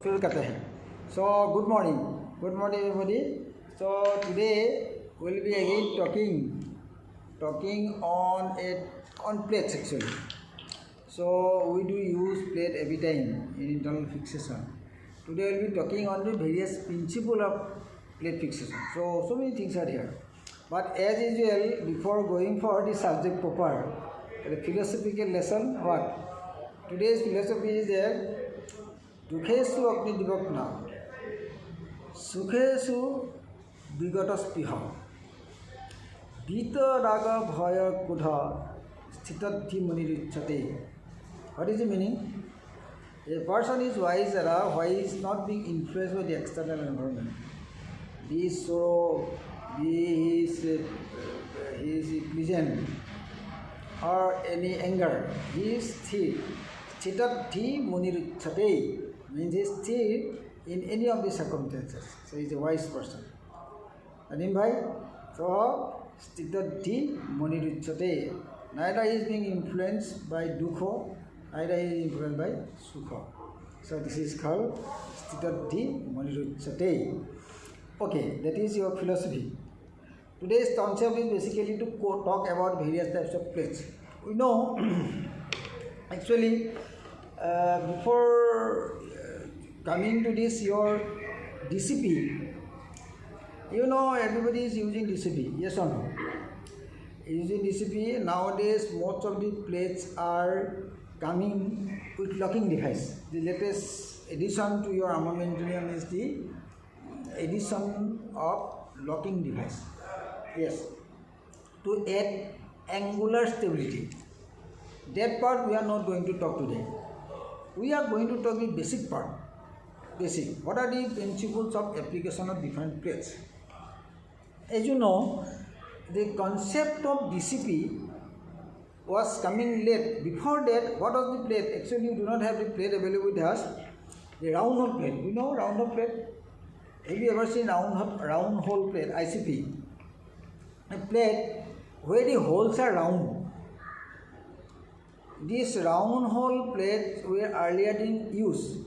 शुरू करते हैं. So good morning everybody. So today we'll be again talking on plates actually. So we do use plate every time in internal fixation. Today we'll be talking on the various principles of plate fixation. So many things are here. But as usual, before going for the subject proper, the philosophical lesson, what? Today's philosophy is that Dukhesu Agni Divakna, Sukhesu Bigotaspiha, Vita Raga Bhaya Kudha, Sthitati Munirichate. What is the meaning? A person is wise why he is not being influenced by the external environment. Be it sorrow, be he is pleasant, or any anger. He is sthir. Sthitati Munirichate means he is sthir in any of the circumstances. So he is a wise person. Adim bhai? So Sthitati Munirichate. Neither he is being influenced by dukho, neither he is influenced by sukha. So this is called Sthitati Munirichate. Okay, that is your philosophy. Today's concept is basically to talk about various types of plates. We know, actually, before coming to this, your DCP, you know everybody is using DCP, yes or no? Using DCP, nowadays most of the plates are coming with locking device. The latest addition to your armamentarium is the addition of locking device. Yes, to add angular stability. That part we are not going to talk today. We are going to talk the basic part. Basic. What are the principles of application of different plates? As you know, the concept of DCP was coming late. Before that, what was the plate? Actually, you do not have the plate available with us. The round hole plate. You know round hole plate? Have you ever seen round hole plate, ICP? A plate where the holes are round. These round hole plates were earlier in use.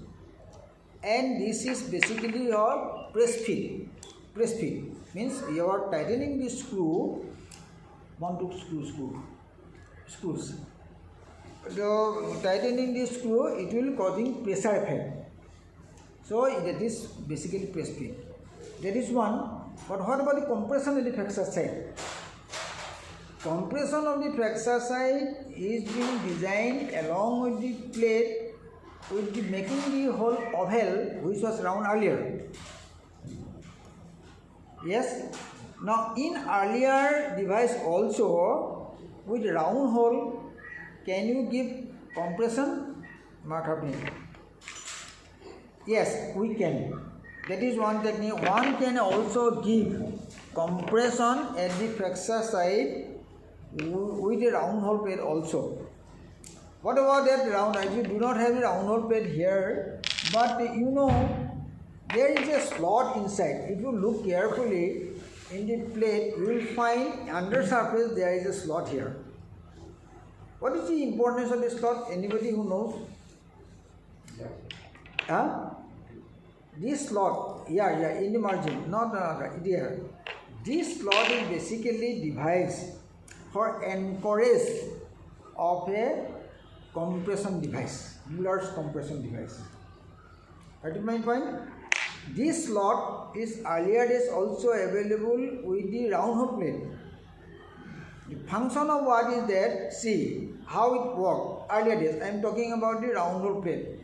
And this is basically your press fit. Press fit means you are tightening the screw, screws. So tightening the screw, it will causing pressure effect. So that is basically press fit. That is one. But what about the compression of the flexor side? Compression of the flexor side is being designed along with the plate with the making the whole oval which was round earlier. Yes. Now in earlier device also with round hole, can you give compression? Not happening. Yes, we can. That is one technique. One can also give compression at the flexor side with a round hole plate also. What about that round? You do not have a round hole plate here, but you know there is a slot inside. If you look carefully in the plate, you will find under surface there is a slot here. What is the importance of the slot? Anybody who knows? Huh? This slot, in the margin, not here. This slot is basically device for anchorage of a compression device, Mueller's compression device. What is my point? This slot is earlier days also available with the round hole plate. The function of what is that? See how it worked. Earlier days, I am talking about the round hole plate.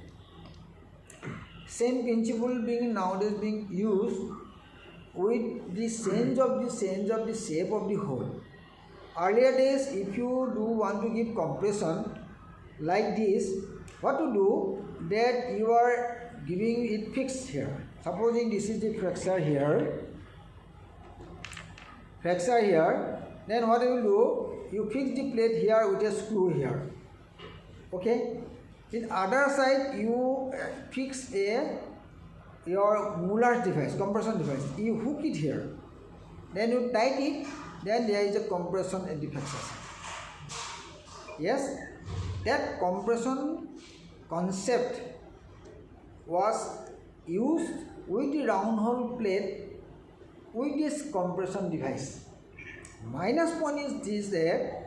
Same principle being nowadays being used with the change of the shape of the hole. Earlier days, if you do want to give compression like this, what to do? That you are giving it fixed here. Supposing this is the flexor here, then what you will do? You fix the plate here with a screw here. Okay. In other side, you fix your Mueller's device, compression device. You hook it here. Then you tight it. Then there is a compression at the flexor side. Yes, that compression concept was used with the round hole plate with this compression device. Minus point is this, that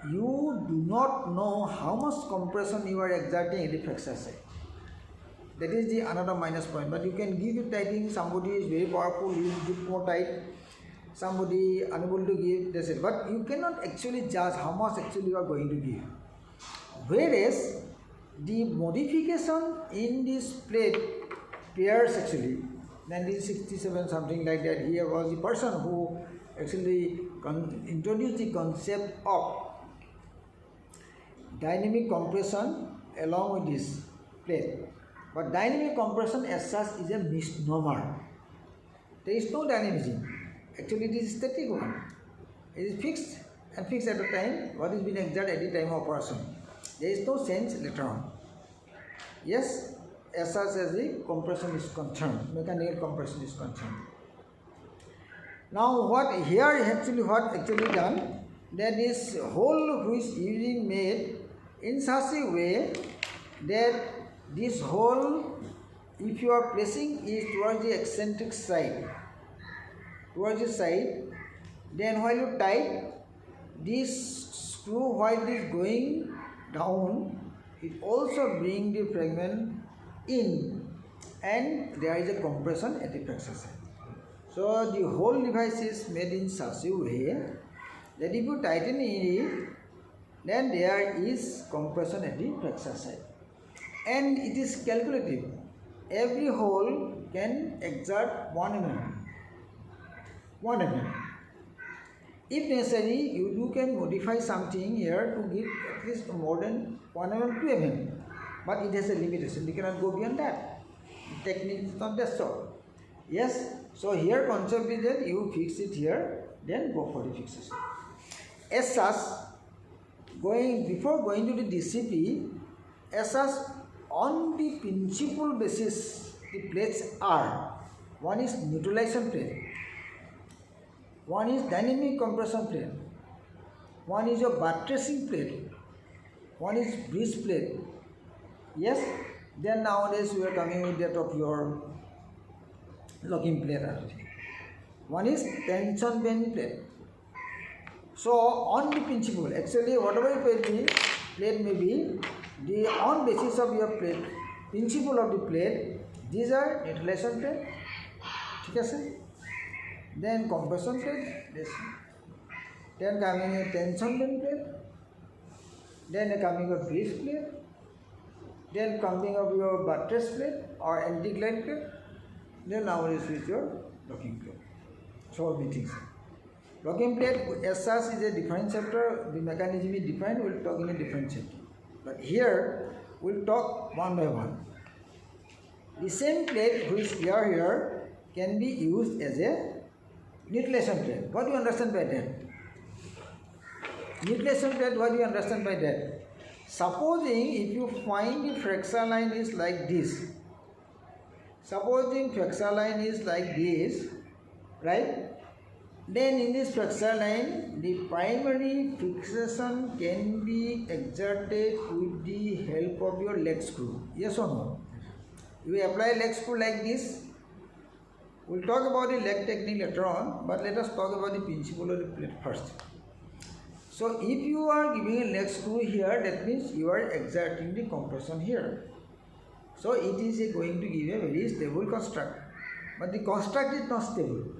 you do not know how much compression you are exerting at the flexor side. That is the another minus point. But you can give it tightening. Somebody is very powerful, you give more tight. Somebody unable to give, that's it. But you cannot actually judge how much actually you are going to give. Whereas the modification in this plate pairs actually 1967 something like that. Here was the person who actually introduced the concept of dynamic compression along with this plate. But dynamic compression as such is a misnomer. There is no dynamism. Actually, it is static one. It is fixed and fixed at the time what is being exerted at the time of operation. There is no change later on. Yes, as such as the compression is concerned, mechanical compression is concerned. Now, what actually done, that this hole which is being made in such a way that this hole, if you are placing it towards the eccentric side, then while you tight, this screw while it is going down, it also brings the fragment in, and there is a compression at the flexor side. So the whole device is made in such a way that if you tighten it, then there is compression at the flexor side. And it is calculative. Every hole can exert 1 mm. 1 mm. If necessary, you can modify something here to give at least more than 1 mm, 2 mm. But it has a limitation. You cannot go beyond that. The technique is not that so. Yes. So here concept is that you fix it here, then go for the fixation. As such, before going to the DCP, as such, on the principal basis, the plates are: one is neutralization plate, one is dynamic compression plate, one is your buttressing plate, one is bridge plate. Yes, then nowadays we are coming with that of your locking plate. One is tension bend plate. So on the principle, actually whatever plate may be, on basis of your plate, principle of the plate, these are neutralization plate, then compression plate, this, then coming a tension bend plate, then coming a bridge plate, then coming of your buttress plate or anti-glide plate, then nowadays with your locking plate. So many things. Locking plate as such is a different chapter, the mechanism is different, we will talk in a different chapter. But here, we will talk one by one. The same plate which here can be used as a neutralization plate. What do you understand by that? Neutralization plate, what do you understand by that? Supposing if you find the flexor line is like this, supposing flexor line is like this, right? Then in this flexor line, the primary fixation can be exerted with the help of your leg screw. Yes or no? You apply leg screw like this. We'll talk about the leg technique later on, but let us talk about the principle of the plate first. So if you are giving a leg screw here, that means you are exerting the compression here. So it is going to give a very stable construct. But the construct is not stable.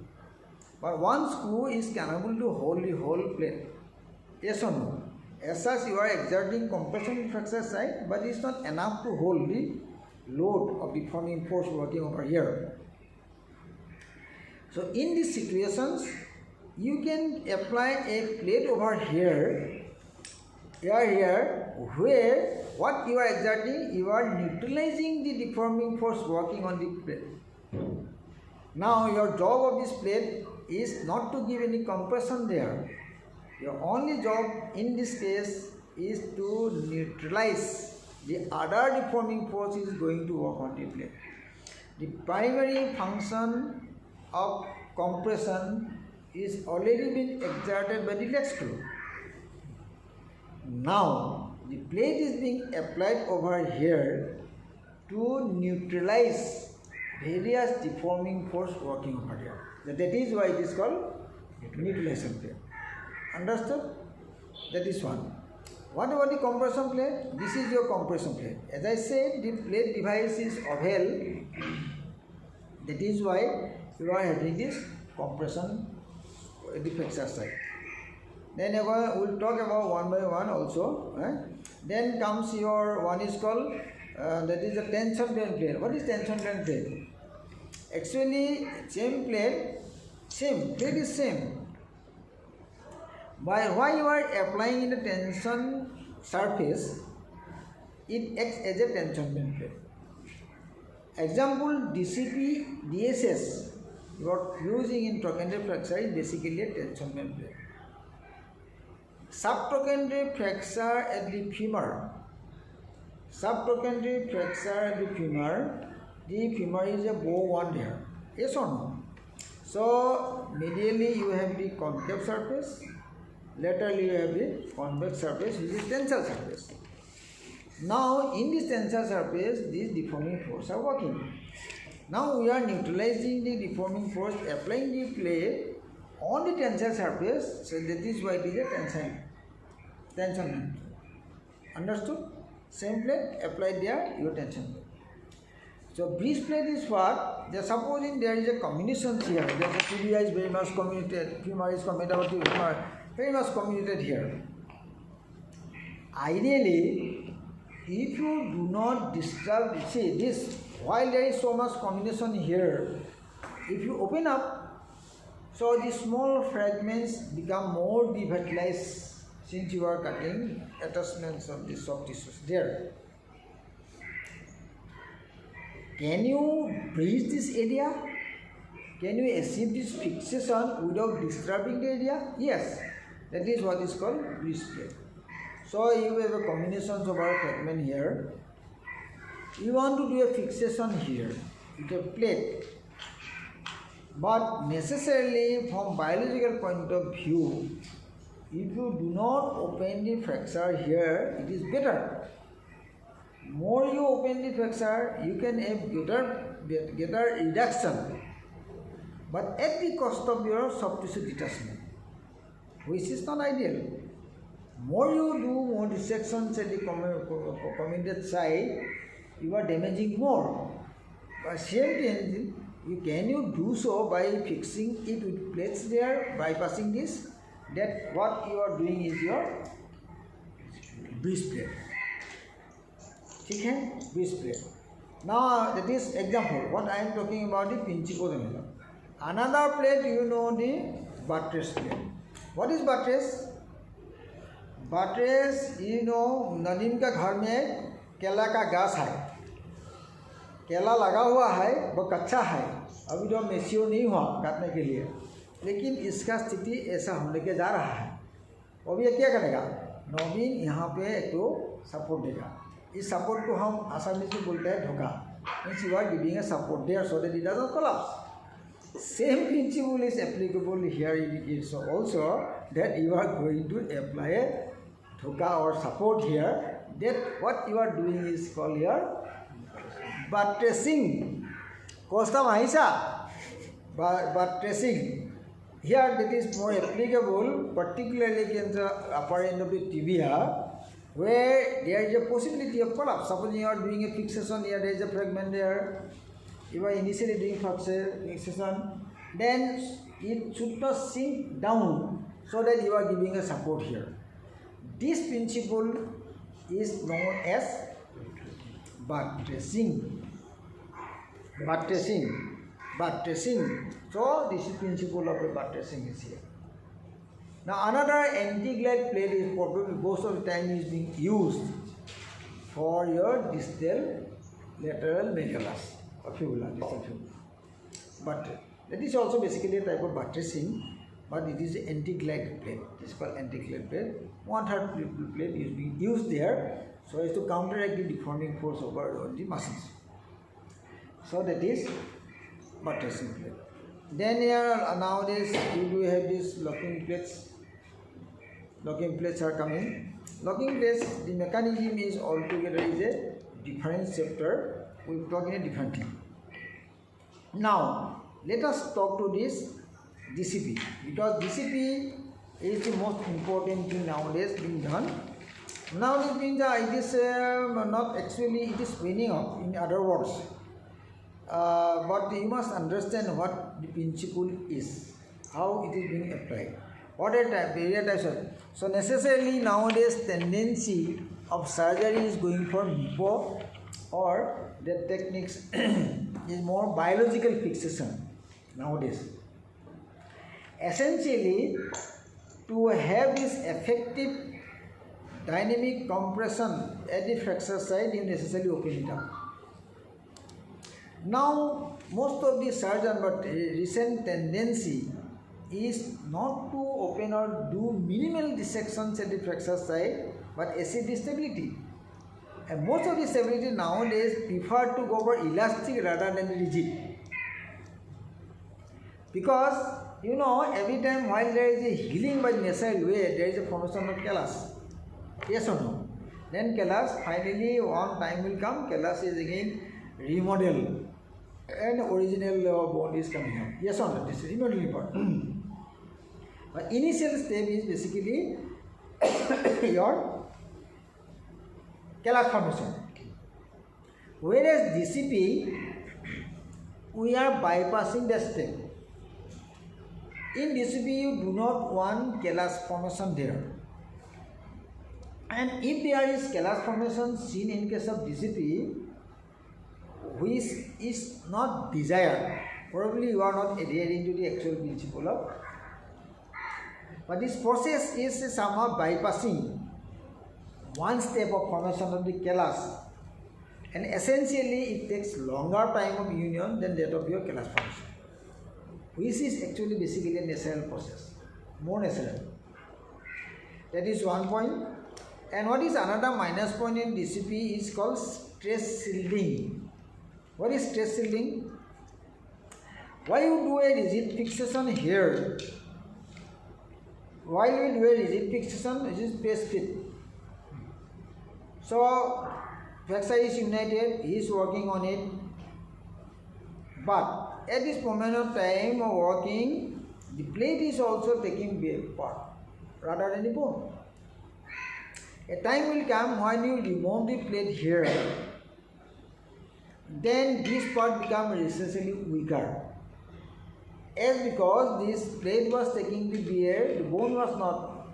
But one screw is capable to hold the whole plate. Yes or no? As such, you are exerting compression in flexor side, but it's not enough to hold the load of the forming force working over here. So in these situations, you can apply a plate over here, where what you are exerting, you are neutralizing the deforming force working on the plate. Now your job of this plate is not to give any compression there. Your only job in this case is to neutralize the other deforming force is going to work on the plate. The primary function of compression is already been exerted by the leg screw. Now the plate is being applied over here to neutralize various deforming force working over there. That is why it is called neutralization plate. Understood? That is one. What about the compression plate? This is your compression plate. As I said, the plate device is oval. That is why you are having this compression at the flexor side. Then we will talk about one by one also. Then comes your one is called that is the tension band plate. What is tension band plate? Actually, same plate is same. Why you are applying in the tension surface, it acts as a tension band plate. Example, DCP, DSS, you are using in trochanteric fracture is basically a tension band plate. Subtrochanteric fracture at the femur. Subtrochanteric fracture at the femur is a bow one there. Yes or no? So, medially you have the concave surface, laterally you have the convex surface, which is tensile surface. Now, in this tensile surface, these deforming forces are working. Now, we are neutralizing the deforming force, applying the plate on the tensile surface, so that is why it is a tension. Understood? Same plate, applied there, your tension. So, breeze plate is what? Supposing there is a combination here, the tibia is very much comminuted, femur is comminuted, very much comminuted here. Ideally, if you do not disturb, see this, while there is so much combination here, if you open up, so the small fragments become more devitalized since you are cutting attachments of the soft tissues there. Can you breach this area? Can you achieve this fixation without disturbing the area? Yes, that is what is called breach plate. So you have a combination of our fragment here. You want to do a fixation here with a plate. But necessarily from biological point of view, if you do not open the fracture here, it is better. More you open the fracture, you can have better reduction. But at the cost of your soft tissue detachment, which is not ideal. More you do more dissections at the comminuted side, you are damaging more. But same thing, can you do so by fixing it with plates there, bypassing this? That what you are doing is your breeze plate. Okay? Breeze plate. Now that is example. What I am talking about the principle. Another plate, you know, the buttress plate. What is buttress? Buttress Nadeem का घर में केला का गाछ है, केला लगा हुआ है, वो कच्चा है, अभी तो मेच्योर नहीं हुआ काटने के लिए, लेकिन इसका स्थिति ऐसा होने के जा रहा है। अभी ये क्या करेगा? नवीन यहाँ पे एक तो सपोर्ट देगा। इस सपोर्ट को हम आसानी से बोलते हैं ढोका। Means you are giving a support there so that it doesn't collapse. Same principle is applicable here is also that you are going to apply a dhoka or support here. That what you are doing is called your buttressing. Costa Mahisa, buttressing. Here that is more applicable, particularly against the upper end of the tibia, where there is a possibility of collapse. Suppose you are doing a fixation here, there is a fragment there. You are initially doing fixation, then it should not sink down so that you are giving a support here. This principle is known as buttressing. So this is principle of the buttressing is here. Now another anti-glide plate is probably most of the time is being used for your distal lateral malleolus or fibula, distal fibula. But that is also basically a type of buttressing, but it is an anti-glide plate. It is called anti-glide plate. 1/3 plate is being used there so as to counteract the deforming force over the muscles. So that is buttressing plate. Then here nowadays you do have these locking plates. Locking plates are coming. Locking plates, the mechanism is altogether is a different chapter. We will talk in a different thing. Now, let us talk to this DCP, because DCP is the most important thing nowadays being done. Now, it means it is not actually, it is meaning of, in other words. But you must understand what the principle is, how it is being applied. What are the types of? So necessarily nowadays tendency of surgery is going for MIPO, or the techniques is more biological fixation nowadays. Essentially, to have this effective dynamic compression at the fracture site, you necessarily open it up. Now, most of the surgeon, but recent tendency is not to open or do minimal dissections at the fracture site, but assess the stability. And most of the stability nowadays prefer to go for elastic rather than rigid. Because, you know, every time while there is a healing by natural way, there is a formation of callus. Yes or no? Then callus, finally one time will come, callus is again remodeled and original bone is coming out. Yes or no? This is remodeling part. But initial step is basically your callus formation. Whereas DCP, we are bypassing the step. In DCP, you do not want callus formation there. And if there is callus formation seen in case of DCP, which is not desired, probably you are not adhering to the actual principle of. But this process is somehow bypassing one step of formation of the callus, and essentially it takes longer time of union than that of your callus formation, which is actually basically a natural process, more natural. That is one point. And what is another minus point in DCP is called stress shielding. What is stress shielding? Why you do a rigid fixation here? While we do a rigid fixation, it is press fit. So, fracture is united, he is working on it. But at this moment of time of working, the plate is also taking part rather than the bone. A time will come when you remove the plate here, then this part becomes essentially weaker. As because this plate was taking the bear, the bone was not,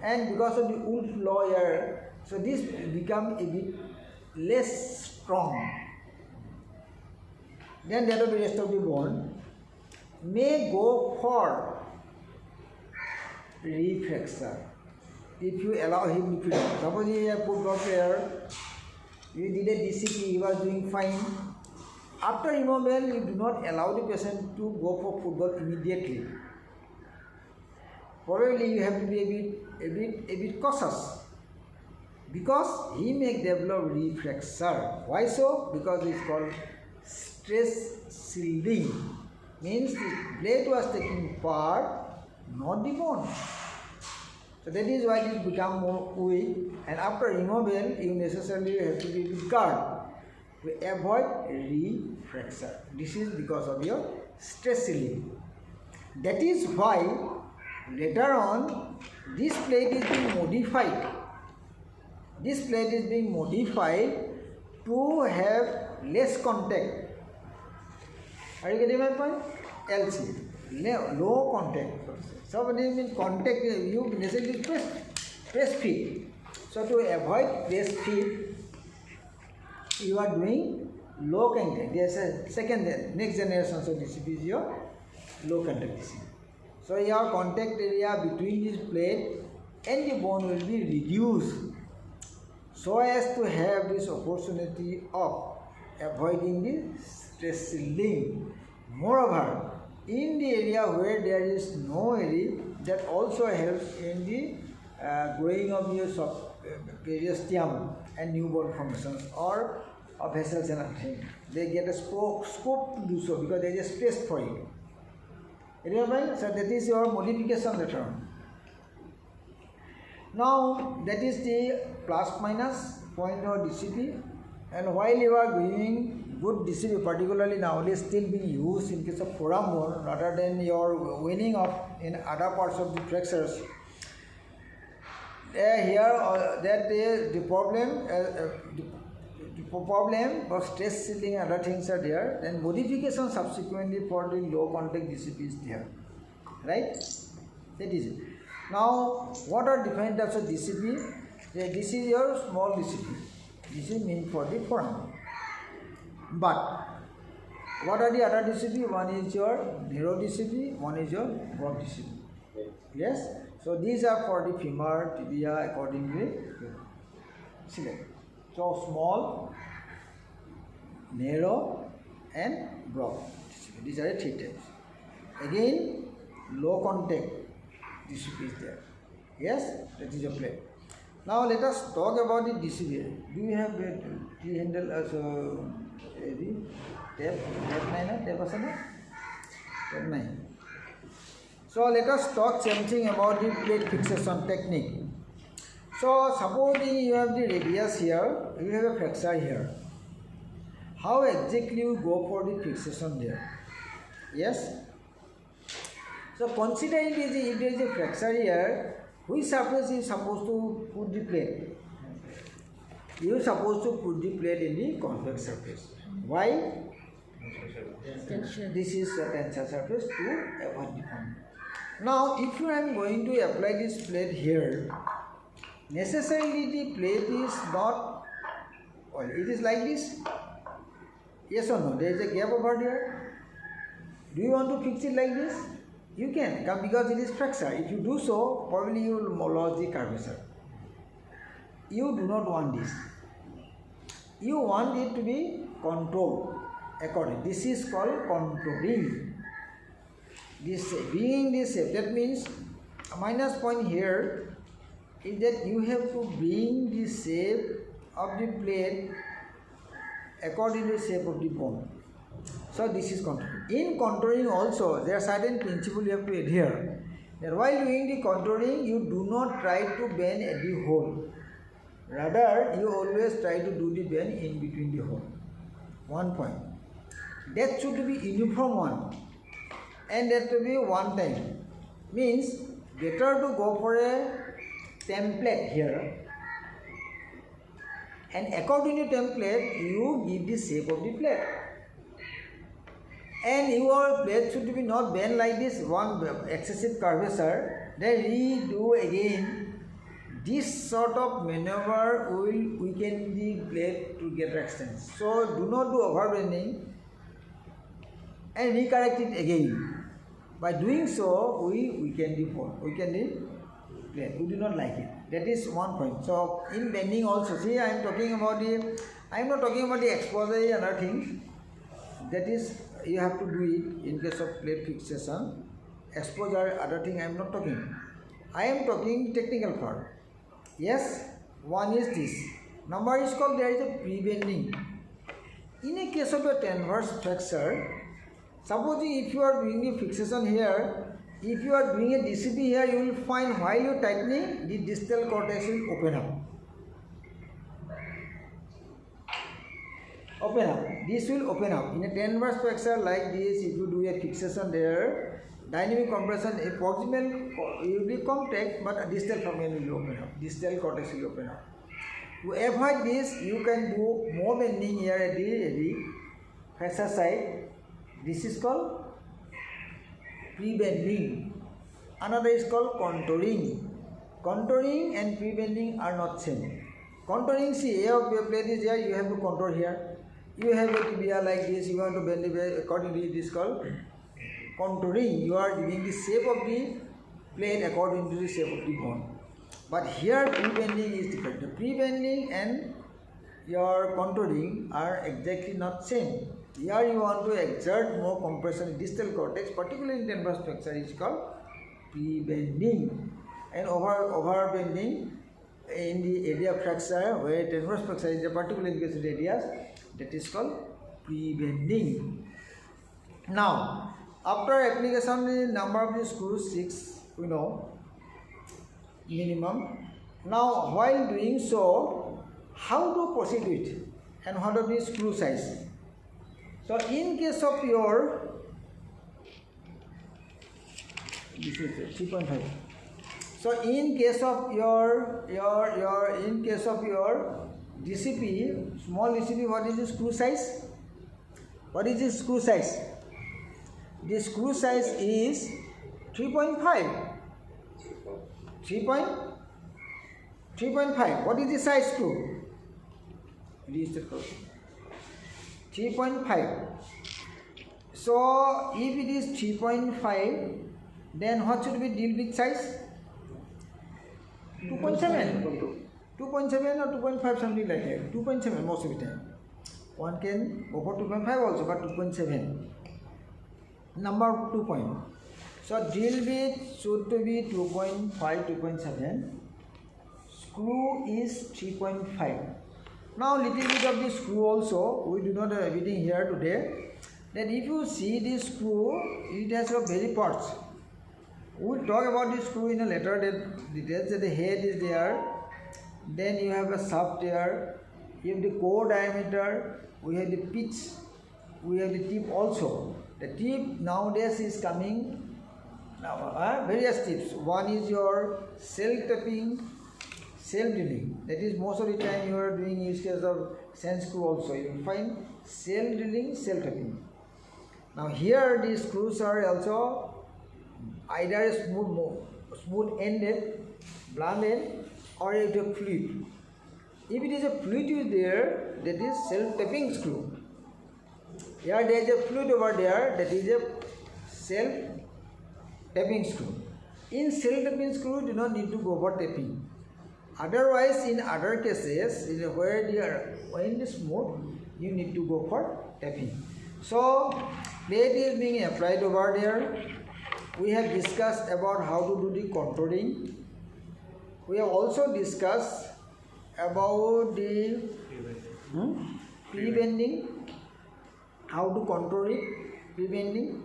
and because of the wool flow here, so this become a bit less strong. Then that of the rest of the bone may go for refracture. If you allow him to do, suppose he have football player, you did a DCP, he was doing fine. After removal, you do not allow the patient to go for football immediately. Probably you have to be a bit cautious, because he may develop refracture. Why so? Because it's called stress shielding. Means the plate was taking part, not the bone. So that is why it become more weak, and after removal, you necessarily have to be with guard to avoid refracture. This is because of your stress shielding. That is why later on this plate is being modified. This plate is being modified to have less contact. Are you getting my point? LC, low contact. So when you mean contact, you necessarily press fit. So to avoid press fit, you are doing low contact. There's a next generation of DCP is your low contact DCP. So your contact area between this plate and the bone will be reduced, so as to have this opportunity of avoiding the stress shielding. Moreover, in the area where there is no area, that also helps in the growing of your periosteum and newborn formations or vessels and everything. They get a scope to do so because there is a space for it. Remember? So that is your modification later on. Now that is the plus minus point of DCP, and while you are going good DCB, particularly nowadays, still being used in case of forearm bone rather than your winning of in other parts of the flexors. Here, the problem of stress sealing and other things are there. Then modification subsequently for the low contact DCB is there, right? That is it. Now, what are different types of DCB? This is your small DCB. This is meant for the forearm. But what are the other DCB? One is your narrow DCB, one is your broad DCB. Yes? So these are for the femur, tibia, accordingly select. So small, narrow, and broad DCB. These are the three types. Again, low contact DCB is there. Yes? That is your plate. Now let us talk about the DCB. Do you have the key handle as a tap 9? Tap asana? Tap 9. So let us talk something about the plate fixation technique. So supposing you have the radius here, you have a flexor here. How exactly you go for the fixation there? Yes? So considering if there is a flexor here, which surface is supposed to put the plate? You are supposed to put the plate in the convex surface. Why? This is a tensile surface to avoid deformity. Now, if you are going to apply this plate here, necessarily the plate is not, well, it is like this. Yes or no? There is a gap over there. Do you want to fix it like this? You can, because it is flexor. If you do so, probably you will lose the curvature. You do not want this. You want it to be controlled according. This is called contouring. This being this shape, that means a minus point here is that you have to bring the shape of the plate according to the shape of the bone. So this is contouring. In contouring also, there are certain principles you have to adhere. That while doing the contouring, you do not try to bend at the hole. Rather, you always try to do the bend in between the hole. 1 point. That should be uniform one. And that will be one time. Means, better to go for a template here. And according to template, you give the shape of the plate. And your plate should be not bent like this, one excessive curvature. Then redo again. This sort of maneuver will weaken the plate to get extension. So do not do overbending and recorrect it again. By doing so, we weaken the bone, weaken the plate. We do not like it. That is one point. So in bending also, see, I am not talking about the exposure and other things. That is, you have to do it in case of plate fixation. Exposure, other thing I am not talking. I am talking technical part. Yes, one is this. Number is called, there is a pre-bending. In a case of a transverse flexor, supposing if you are doing the fixation here, if you are doing a DCB here, you will find while you are tightening, the distal cortex will open up. Open up. This will open up. In a transverse flexor like this, if you do a fixation there, dynamic compression, a proximal will be compact, but a distal fragment will open up. Distal cortex will open up. To avoid this, you can do more bending here at the flexor side. This is called pre-bending. Another is called contouring. Contouring and pre-bending are not same. Contouring, see, A of your plate is here, you have to contour here. You have a tibia like this, you want to bend it accordingly, it is called contouring. You are giving the shape of the plate according to the shape of the bone. But here pre-bending is different. The pre-bending and your contouring are exactly not same. Here you want to exert more compression in distal cortex, particularly in transverse flexor, is called pre-bending. And over-bending in the area of flexor, where transverse flexor is a particular in case of radius, that is called pre-bending. Now, after application, the number of the screws 6, we know, minimum. Now, while doing so, how to proceed with and what are the screw size? So in case of your, this is 3.5. So in case of your DCP, small DCP, what is the screw size? What is the screw size? The screw size is 3.5. 3.5. What is the size screw? 3.5. So if it is 3.5, then what should be drill bit size? 2.7. 2.7 or 2.5, something like that. 2.7 most of the time. One can go for 2.5 also, but 2.7. Number 2 point. So drill bit should to be 2.5, 2.7. Screw is 3.5. Now little bit of the screw also. We do not have everything here today. That if you see this screw, it has a very parts. We will talk about this screw in a later details. That the head is there. Then you have a shaft there. You have the core diameter. We have the pitch. We have the tip also. The tip nowadays is coming now, various tips. One is your self-tapping, self-drilling. That is most of the time you are doing use case of sand screw also. You will find self-drilling, self-tapping. Now here these screws are also either smooth ended, blunt end, or a fluid. If it is a fluid is there, that is self-tapping screw. Here there is a fluid over there, that is a self-tapping screw. In self-tapping screw, you do not need to go for tapping. Otherwise, in other cases, where they are in the smooth, you need to go for tapping. So, plate is being applied over there. We have discussed about how to do the contouring. We have also discussed about the pre-bending, how to contour it, pre-bending.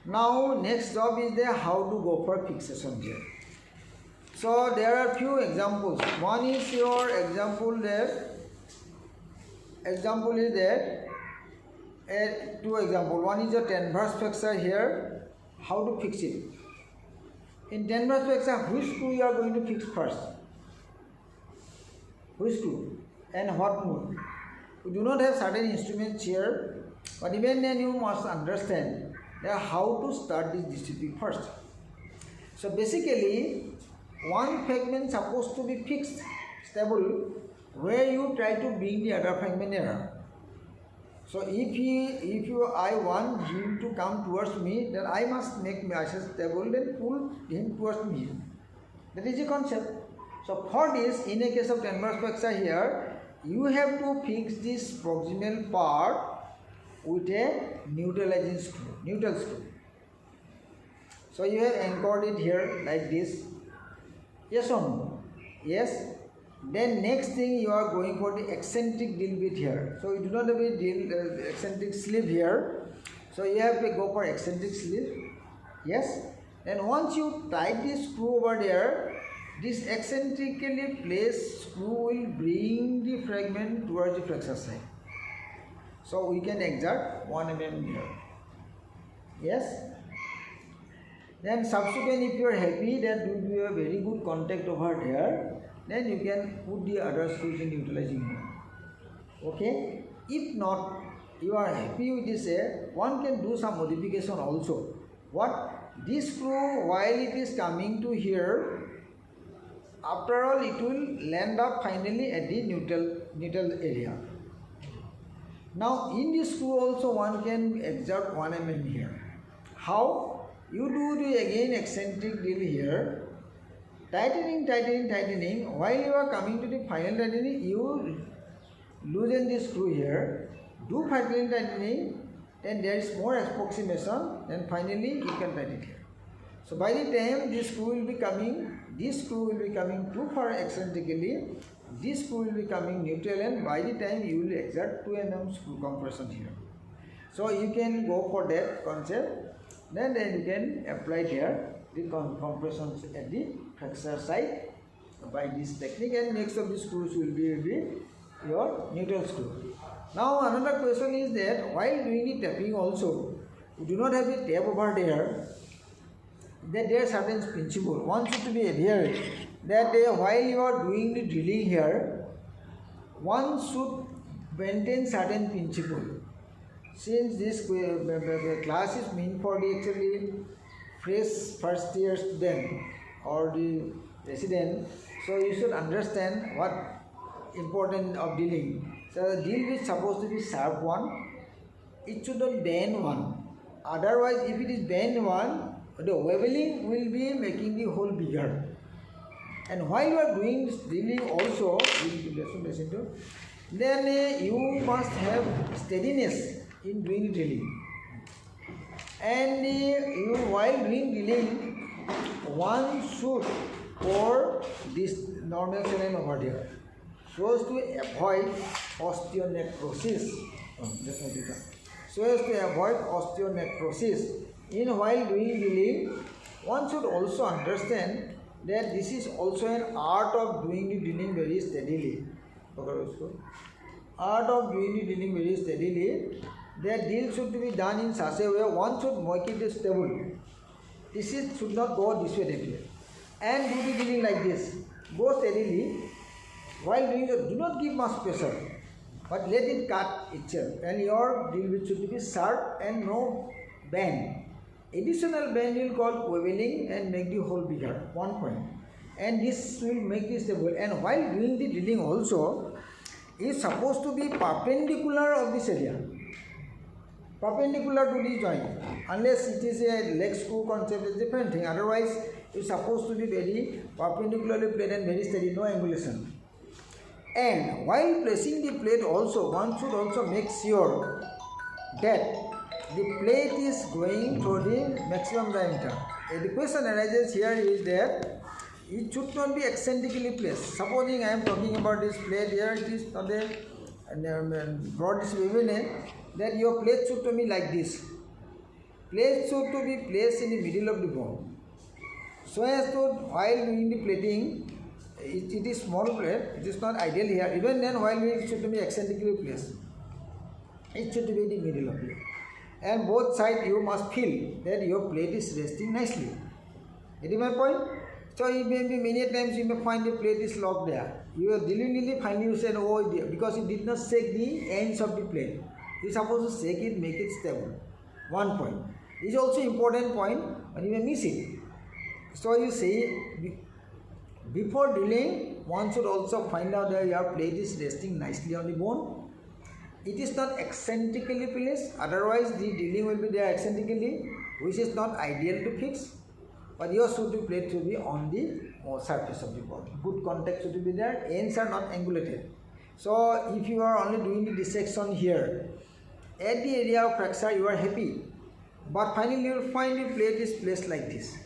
Now next job is there how to go for fixation here. So there are few examples. One is your example there. Example is there. Two examples. One is a transverse flexor here. How to fix it? In transverse flexor, which screw you are going to fix first? Which screw? And what mode? We do not have certain instruments here, but even then you must understand that how to start this DCP first. So basically, one fragment supposed to be fixed, stable, where you try to bring the other fragment nearer. So if I want him to come towards me, then I must make myself stable, then pull him towards me. That is the concept. So for this, in a case of transverse flexor here, you have to fix this proximal part with a neutralizing screw, neutral screw. So you have anchored it here like this. Yes or no? Yes. Then next thing you are going for the eccentric drill bit here. So you do not have a drill eccentric sleeve here. So you have to go for eccentric sleeve. Yes. And once you tight this screw over there, this eccentrically placed screw will bring the fragment towards the flexor side. So we can exert 1 mm here. Yes. Then subsequent, if you are happy that you do a very good contact over there, then you can put the other screws in neutralizing mode. Okay. If not, you are happy with this, one can do some modification also. What? This screw, while it is coming to here, after all it will land up finally at the neutral area. Now in this screw also one can exert 1 mm here. How? You do the again eccentric drill here, tightening. While you are coming to the final tightening, you loosen this screw here, do final tightening, then there is more approximation, then finally you can tighten it here. So by the time this screw will be coming, too far eccentrically, this screw will be coming neutral, and by the time you will exert 2 mm screw compression here. So you can go for that concept. Then you can apply here the compressions at the flexor side by this technique, and next of the screws will be your neutral screw. Now another question is that while doing the tapping also, you do not have a tap over there, that there are certain principles. One should be adhered that while you are doing the drilling here, one should maintain certain principle. Since this class is meant for the actually fresh first year student or the resident, so you should understand what important of drilling. So the drill is supposed to be sharp one, it should not bend one. Otherwise, if it is bend one, the waveling will be making the hole bigger. And while you are doing this drilling also, then you must have steadiness in doing the drilling. And you while doing drilling, one should pour this normal saline over there, so as to avoid osteonecrosis. So as to avoid osteonecrosis. In while doing drilling, one should also understand that this is also an art of doing the drilling very steadily. Art of doing the drilling very steadily. That drill should be done in such a way one should make it stable. This is should not go this way that way. And do the drilling like this. Go steadily. While doing it, do not give much pressure, but let it cut itself. And your drill should be sharp and no bend. Additional bend will call waveling and make the hole bigger. 1 point. And this will make this stable. And while doing the drilling also, is supposed to be perpendicular of this area. Perpendicular to the joint. Unless it is a leg screw concept, is different thing. Otherwise, it's supposed to be very perpendicularly placed and very steady, no angulation. And while placing the plate also, one should also make sure that the plate is going through the maximum diameter. The question arises here is that it should not be eccentrically placed. Supposing I am talking about this plate here, it is not a broad distribution, that your plate should to be like this. Plate should to be placed in the middle of the bone. So as to while doing the plating, it is small plate, it is not ideal here. Even then while it should be eccentrically placed. It should be in the middle of it. And both sides you must feel that your plate is resting nicely. Get my point? So it may be many times you may find the plate is locked there. You are diligently finally you said, oh dear, because you did not shake the ends of the plate. You are supposed to shake it, make it stable. 1 point. This is also important point, but you may miss it. So you say, before drilling, one should also find out that your plate is resting nicely on the bone. It is not eccentrically placed, otherwise the drilling will be there eccentrically, which is not ideal to fix. But your plate should be on the surface of the body. Good contact should be there, ends are not angulated. So if you are only doing the dissection here, at the area of fracture you are happy. But finally you will find the plate is placed like this.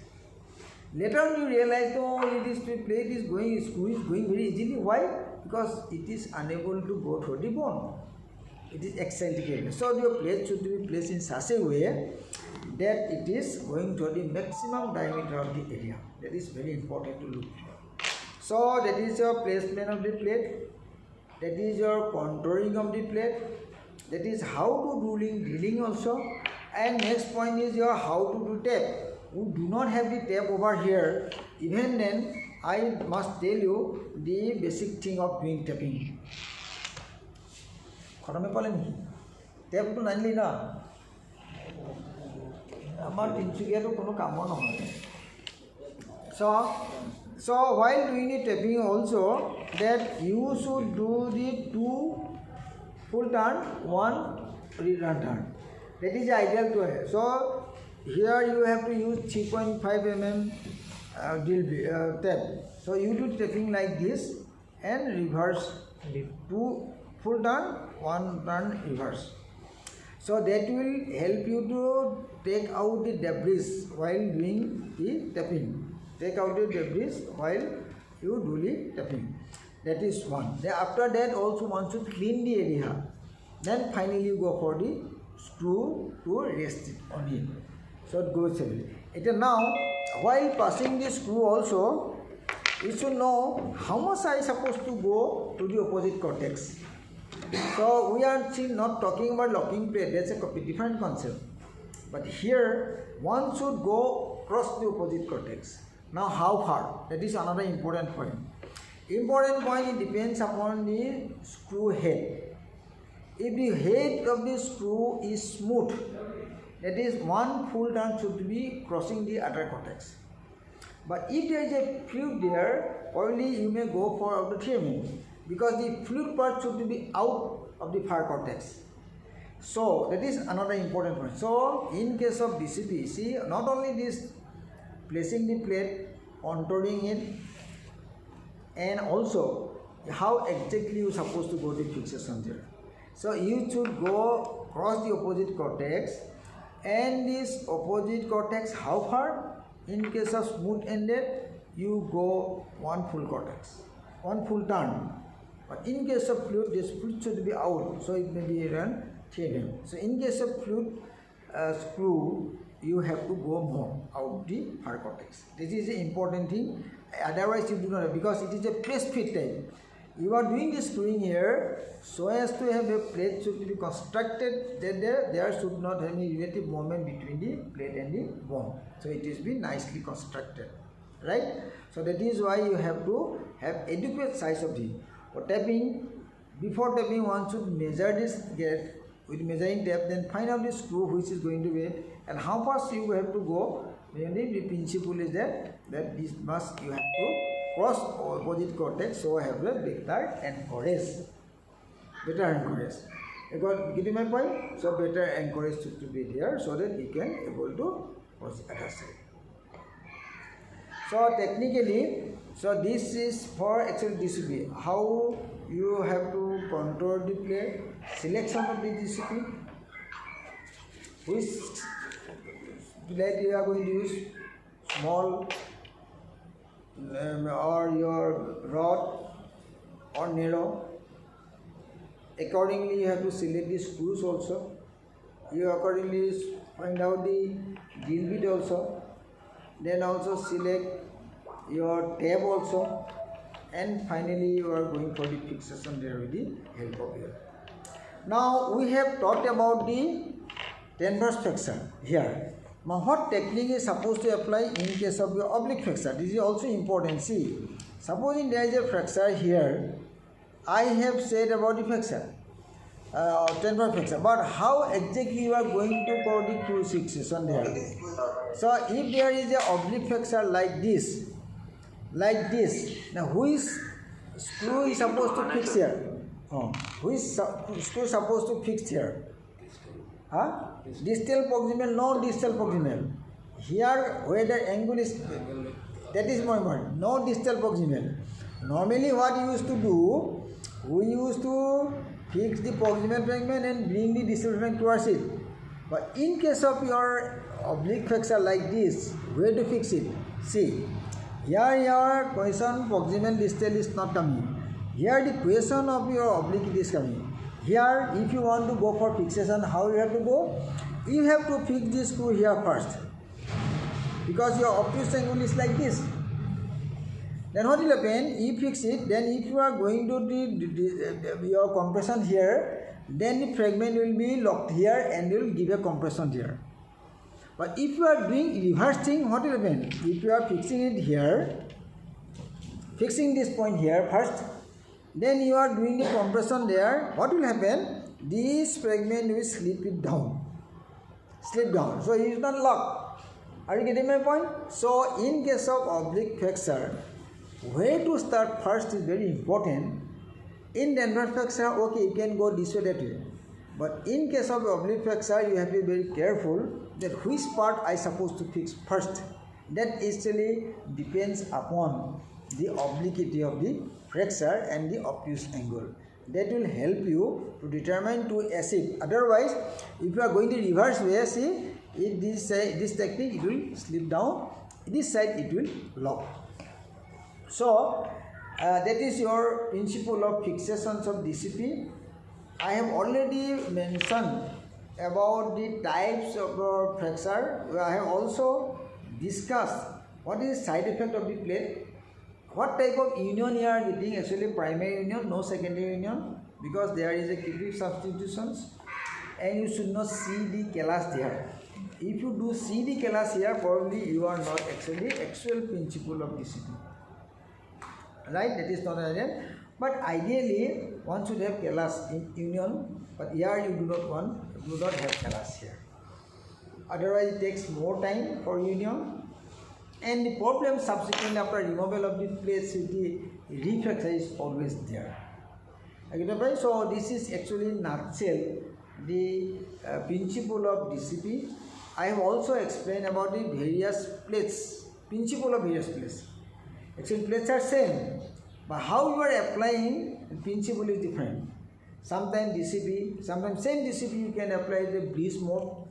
Later on you realize, oh, this plate is going, screw is going very easily. Why? Because it is unable to go through the bone. It is eccentric. So your plate should be placed in such a way that it is going to the maximum diameter of the area. That is very important to look for. So that is your placement of the plate. That is your contouring of the plate. That is how to do drilling also. And next point is your how to do tap. You do not have the tap over here. Even then, I must tell you the basic thing of doing tapping. খতমে পালে নেকি টেপটো নানিলি না আমাৰ তিনচুকীয়াটো কোনো কামৰ নহয় so while doing the tapping also that you should do the 2 full turn 1 return turn. That is the ideal to have. So here you have to use 3.5 mm drill tap. So you do tapping like this and reverse 2 full turn, 1 turn reverse. So that will help you to take out the debris while doing the tapping. Take out the debris while you do the tapping. That is one. Then after that also one should clean the area. Then finally you go for the screw to rest it on it. So it goes away. Now while passing the screw also, you should know how much I supposed to go to the opposite cortex. So we are not talking about locking plate, that's a different concept. But here, one should go across the opposite cortex. Now how far? That is another important point. Important point, it depends upon the screw head. If the head of the screw is smooth, that is one full turn should be crossing the other cortex. But if there is a fluid there, only you may go for autothermy, because the fluid part should be out of the far cortex. So that is another important point. So in case of DCP, see, not only this placing the plate, contouring it, and also how exactly you are supposed to go to fixation there. So you should go across the opposite cortex, and this opposite cortex, how far? In case of smooth ended, you go one full cortex, one full turn. But in case of fluid, this fluid should be out, so it may be run theorem. So in case of fluid screw, you have to go more out the far cortex. This is the important thing. Otherwise, you do not have, because it is a press fit type. You are doing this screwing here so as to have a plate should be constructed that there should not have any relative moment between the plate and the bone. So it is be nicely constructed, right? So that is why you have to have adequate size of the tapping. Before tapping, one should measure this gate with measuring tape, then find out the screw which is going to be and how fast you have to go. The principle is that this must you have to cross opposite cortex, so I have a better encourage. Better encourage. You got getting my point? So better encourage to be there so that you can able to cross the other side. So technically, so this is for actual DCP. How you have to control the plate, selection of the DCP, which plate you are going to use, small or your rod or narrow. Accordingly, you have to select the screws also. You accordingly find out the drill bit also. Then also select your tab also. And finally, you are going for the fixation there with the help of your. Now, we have talked about the transverse flexor here. Now, what technique is supposed to apply in case of your oblique flexor? This is also important. See, supposing there is a flexor here, I have said about the flexor, transverse flexor, but how exactly you are going to go the cruise fixation there? So, if there is a oblique flexor like this, now which screw is supposed to fix here? Which screw is supposed to fix here? Distal proximal, no distal proximal. Here, where the angle is, that is my point. No distal proximal. Normally, what you used to do, we used to fix the proximal fragment and bring the distal fragment towards it. But in case of your oblique flexor like this, where to fix it? See, here your question proximal distal is not coming. Here the question of your oblique is coming. Here, if you want to go for fixation, how you have to go? You have to fix this screw here first, because your obtuse angle is like this. Then what will happen? You fix it. Then if you are going to your compression here, then the fragment will be locked here and will give a compression here. But if you are doing reverse thing, what will happen? If you are fixing it here, fixing this point here first, then you are doing the compression there, what will happen? This fragment will slip it down. Slip down. So it is not locked. Are you getting my point? So in case of oblique flexor, where to start first is very important. In transverse flexor, okay, you can go this way, that way. But in case of oblique flexor, you have to be very careful that which part I supposed to fix first. That actually depends upon the obliquity of the flexor and the obtuse angle. That will help you to determine to acid. Otherwise, if you are going to reverse way, see, in this technique, it will slip down. This side, it will lock. So, that is your principle of fixations of DCP. I have already mentioned about the types of flexor. I have also discussed what is side effect of the plate. What type of union you are getting? Actually, primary union, no secondary union. because there is a cubic substitutions and you should not see the class there. If you do see the class here, probably you are not actually actual principle of DCP. Right? That is not an idea. But ideally, one should have class in union, but here you do not have class here. Otherwise, it takes more time for union. And the problem subsequently after removal of the plates with the refractor is always there. Okay, so this is actually in nutshell the principle of DCP. I have also explained about the various plates, principle of various plates. Actually, plates are same, but how you are applying the principle is different. Sometimes DCP, sometimes same DCP you can apply the breeze mode.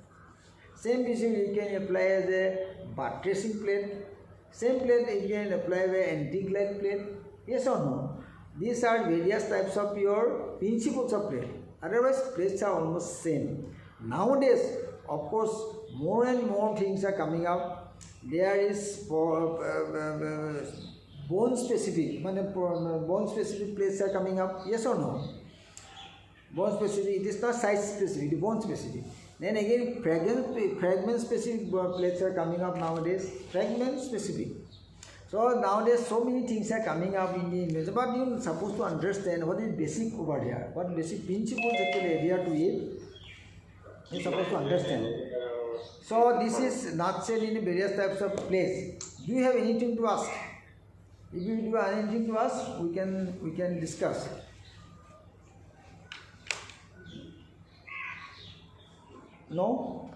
Same DCP you can apply as a buttressing plate. Same plate you can apply as an anti-glide plate. Yes or no? These are various types of your principles of plate. Otherwise, plates are almost same. Nowadays, of course, more and more things are coming up. There is bone specific, bone specific plates are coming up. Yes or no? Bone specific. It is not size specific. It is bone specific. Then again, fragment specific plates are coming up nowadays. Fragment specific. So nowadays, so many things are coming up in the image, but you are supposed to understand what is basic over here, what basic principles actually adhere to it. You are supposed to understand. So this is nutshell in various types of plates. Do you have anything to ask? If you do anything to ask, we can discuss. No?